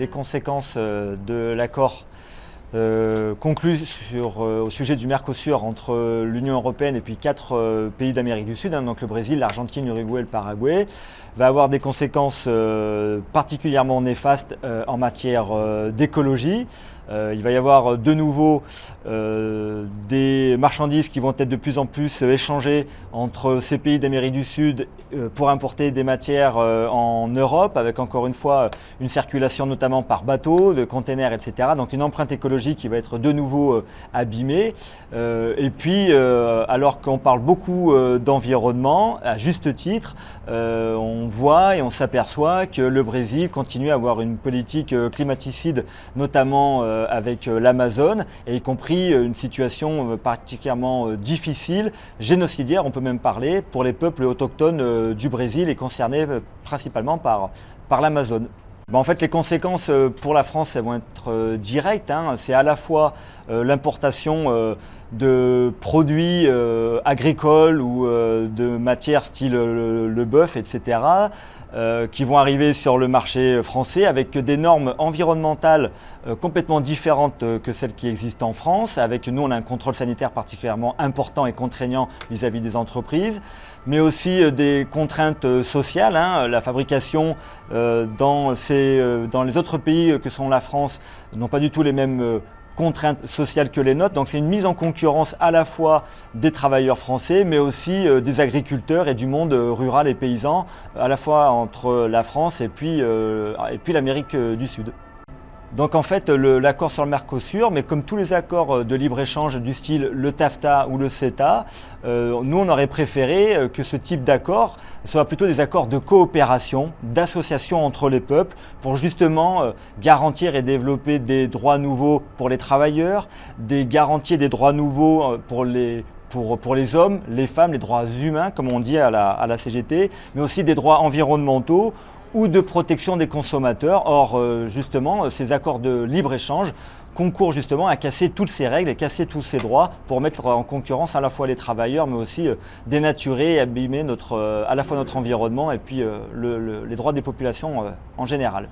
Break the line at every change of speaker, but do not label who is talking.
les conséquences de l'accord conclu au sujet du Mercosur entre l'Union européenne et puis 4 pays d'Amérique du Sud, donc le Brésil, l'Argentine, l'Uruguay et le Paraguay, va avoir des conséquences particulièrement néfastes en matière d'écologie. Il va y avoir de nouveau des marchandises qui vont être de plus en plus échangées entre ces pays d'Amérique du Sud pour importer des matières en Europe, avec encore une fois une circulation notamment par bateau, de containers, etc. Donc une empreinte écologique qui va être de nouveau abîmée. Et puis, alors qu'on parle beaucoup d'environnement, à juste titre, on voit et on s'aperçoit que le Brésil continue à avoir une politique climaticide, notamment avec l'Amazone, et y compris une situation particulièrement difficile, génocidaire, on peut même parler, pour les peuples autochtones du Brésil et concernés principalement par l'Amazone. En fait, les conséquences pour la France, elles vont être directes. C'est à la fois l'importation de produits agricoles ou de matières style le bœuf, etc., qui vont arriver sur le marché français avec des normes environnementales complètement différentes que celles qui existent en France. Avec nous, on a un contrôle sanitaire particulièrement important et contraignant vis-à-vis des entreprises, mais aussi des contraintes sociales. La fabrication dans les autres pays que sont la France n'ont pas du tout les mêmes contraintes sociales que les nôtres. Donc c'est une mise en concurrence à la fois des travailleurs français, mais aussi des agriculteurs et du monde rural et paysan, à la fois entre la France et puis l'Amérique du Sud. Donc en fait, l'accord sur le Mercosur, mais comme tous les accords de libre-échange du style le TAFTA ou le CETA, nous on aurait préféré que ce type d'accord soit plutôt des accords de coopération, d'association entre les peuples, pour justement garantir et développer des droits nouveaux pour les travailleurs, des garanties et des droits nouveaux pour les hommes, les femmes, les droits humains, comme on dit à la CGT, mais aussi des droits environnementaux ou de protection des consommateurs. Or, justement, ces accords de libre-échange concourent justement à casser toutes ces règles et casser tous ces droits pour mettre en concurrence à la fois les travailleurs, mais aussi dénaturer et abîmer à la fois notre environnement et puis les droits des populations en général.